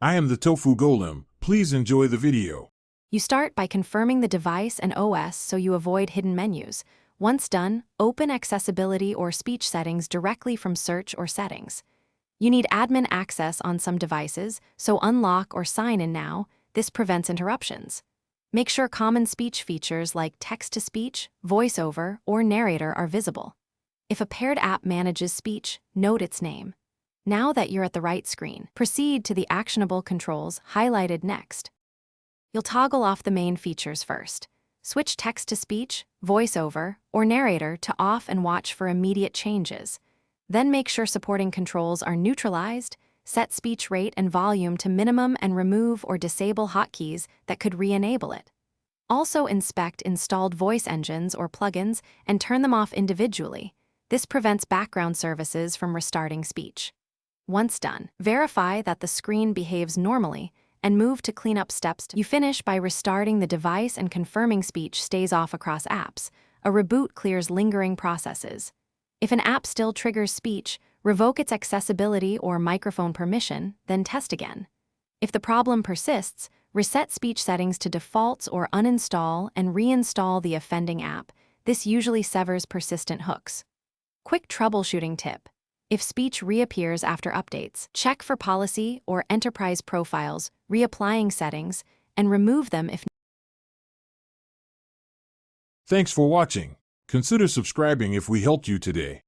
I am the Tofu Golem. Please enjoy the video. You start by confirming the device and OS so you avoid hidden menus. Once done, open accessibility or speech settings directly from search or settings. You need admin access on some devices, so unlock or sign in now. This prevents interruptions. Make sure common speech features like text-to-speech, voiceover, or narrator are visible. If a paired app manages speech, note its name. Now that you're at the right screen, proceed to the actionable controls highlighted next. You'll toggle off the main features first. Switch text-to-speech, voiceover, or narrator to off and watch for immediate changes. Then make sure supporting controls are neutralized, set speech rate and volume to minimum, and remove or disable hotkeys that could re-enable it. Also inspect installed voice engines or plugins and turn them off individually. This prevents background services from restarting speech. Once done, verify that the screen behaves normally and move to cleanup steps. You finish by restarting the device and confirming speech stays off across apps. A reboot clears lingering processes. If an app still triggers speech, revoke its accessibility or microphone permission, then test again. If the problem persists, reset speech settings to defaults or uninstall and reinstall the offending app. This usually severs persistent hooks. Quick troubleshooting tip. If speech reappears after updates, check for policy or enterprise profiles, reapplying settings, and remove them if. Thanks for watching. Consider subscribing if we helped you today.